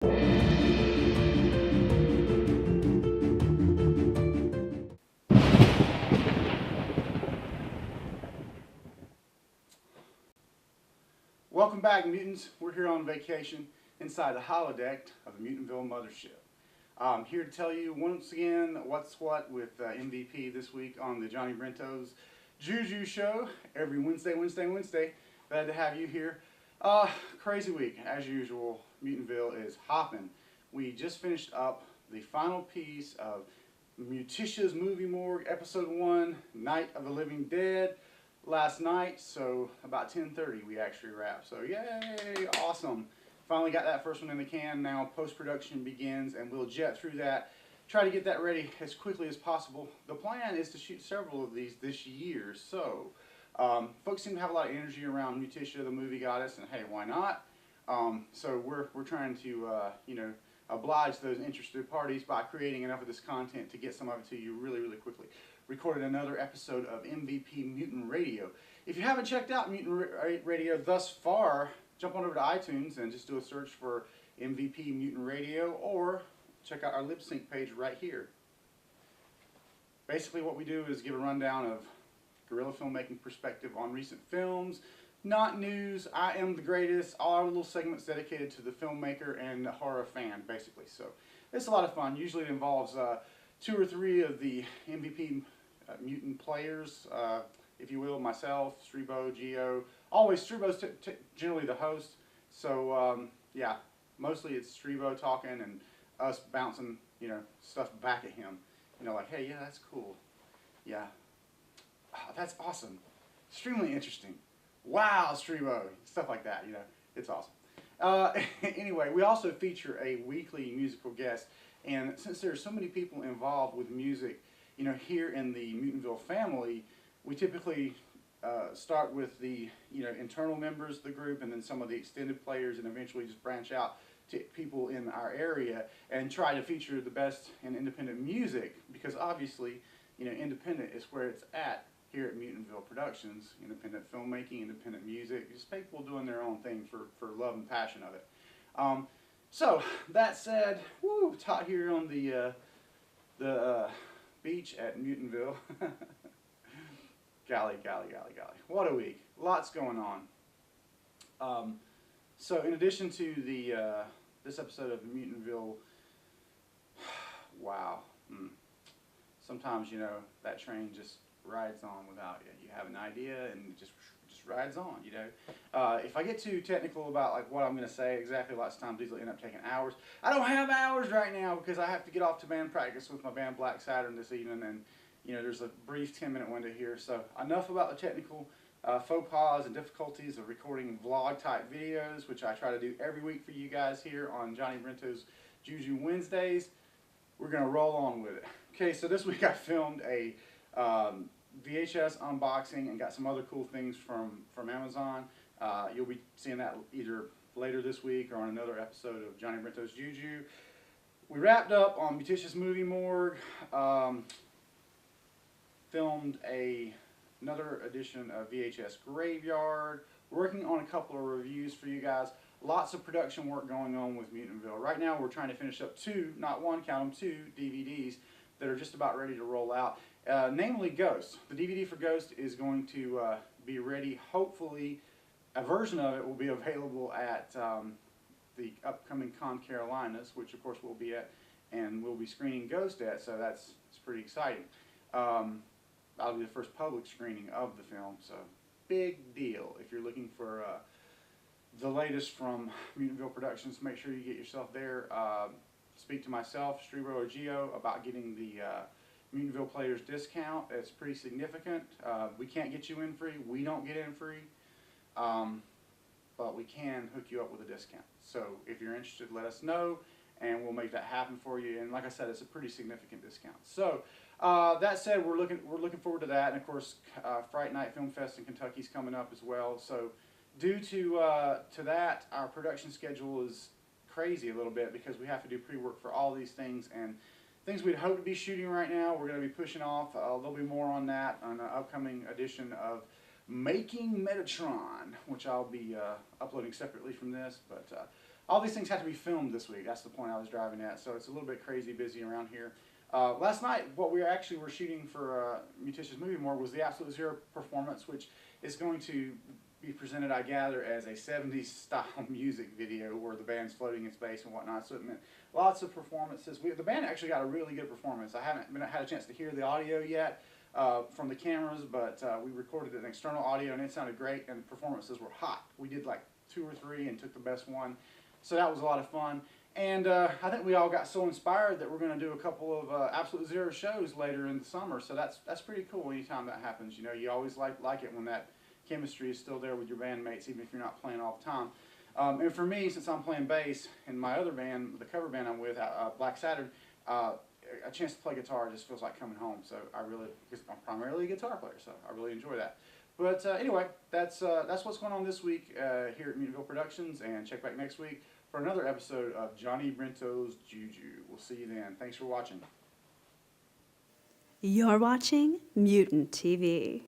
Welcome back, mutants. We're here on vacation inside the holodeck of the Mutantville mothership. I'm here to tell you once again what's what with MVP this week on the Johnny Brento's JuJu show every Wednesday. Glad to have you here. Crazy week as usual. Mutantville is hopping. We just finished up the final piece of Muticia's movie Morgue, episode 1, Night of the Living Dead. Last night, so about 10:30 we actually wrapped. So yay, awesome. Finally got that first one in the can. Now post-production begins and we'll jet through that. Try to get that ready as quickly as possible. The plan is to shoot several of these this year. So folks seem to have a lot of energy around Muticia, the movie goddess, and hey, why not? So we're trying to oblige those interested parties by creating enough of this content to get some of it to you really quickly. Recorded another episode of MVP Mutant Radio. If you haven't checked out Mutant Radio thus far, jump on over to iTunes and just do a search for MVP Mutant Radio, or check out our lip sync page right here. Basically what we do is give a rundown of guerrilla filmmaking perspective on recent films, not news, I am the greatest, all our little segments dedicated to the filmmaker and the horror fan, basically. So it's a lot of fun. Usually it involves 2 or 3 of the MVP mutant players, if you will, myself, Strebo, Geo. Always Strebo's generally the host, so yeah, mostly it's Strebo talking and us bouncing, stuff back at him. Like, hey, yeah, that's cool. Yeah, oh, that's awesome. Extremely interesting. Wow, Strebo, stuff like that. It's awesome. Anyway, we also feature a weekly musical guest, and since there are so many people involved with music, here in the Mutantville family, we typically start with the internal members of the group, and then some of the extended players, and eventually just branch out to people in our area and try to feature the best in independent music, because obviously, independent is where it's at here at Mutantville Productions. Independent filmmaking, independent music, just people doing their own thing for love and passion of it. So that said, woo, it's hot here on the beach at Mutantville. Golly. What a week. Lots going on. So in addition to the this episode of Mutantville, wow. Sometimes, that train just rides on without you. You have an idea and it just rides on, If I get too technical about what I'm going to say exactly, lots of times these will end up taking hours. I don't have hours right now because I have to get off to band practice with my band Black Saturn this evening, and there's a brief 10-minute window here. So enough about the technical faux pas and difficulties of recording vlog type videos, which I try to do every week for you guys here on Johnny Brento's JuJu Wednesdays. We're going to roll on with it. Okay, so this week I filmed a VHS unboxing and got some other cool things from Amazon. You'll be seeing that either later this week or on another episode of Johnny Brento's JuJu. We wrapped up on Muticia's movie Morgue. Filmed another edition of VHS Graveyard. Working on a couple of reviews for you guys. Lots of production work going on with Mutantville. Right now we're trying to finish up 2, not 1, count them, 2 DVDs that are just about ready to roll out. Namely Ghost. The DVD for Ghost is going to be ready. Hopefully a version of it will be available at the upcoming Con Carolinas, which of course we'll be at, and we'll be screening Ghost at, so it's pretty exciting. That'll be the first public screening of the film, so big deal. If you're looking for the latest from Mutantville Productions, make sure you get yourself there. Speak to myself, Strebo, or Geo about getting the Mutantville Players discount. It's pretty significant. We can't get you in free. We don't get in free. But we can hook you up with a discount. So if you're interested, let us know, and we'll make that happen for you. And like I said, it's a pretty significant discount. So that said, we're looking forward to that. And of course, Fright Night Film Fest in Kentucky is coming up as well. So due to that, our production schedule is crazy a little bit because we have to do pre-work for all these things, and things we'd hope to be shooting right now we're going to be pushing off. There'll be more on that on an upcoming edition of Making Metatron, which I'll be uploading separately from this, but all these things have to be filmed this week. That's the point I was driving at. So it's a little bit crazy busy around here. Last night, what we actually were shooting for Muticia's movie Morgue was the Absolute Zero performance, which is going to be presented, I gather, as a 70s style music video where the band's floating in space and whatnot. So it meant lots of performances. The band actually got a really good performance. I haven't had a chance to hear the audio yet from the cameras, but we recorded an external audio and it sounded great, and the performances were hot. We did like 2 or 3 and took the best one. So that was a lot of fun. And I think we all got so inspired that we're going to do a couple of Absolute Zero shows later in the summer. So that's pretty cool anytime that happens. You know, you always like it when that chemistry is still there with your bandmates, even if you're not playing all the time. And for me, since I'm playing bass in my other band, the cover band I'm with, Black Saturn, a chance to play guitar just feels like coming home. So because I'm primarily a guitar player, so I really enjoy that. But anyway, that's what's going on this week here at Mutantville Productions, and check back next week for another episode of Johnny Brento's JuJu. We'll see you then. Thanks for watching. You're watching Mutant TV.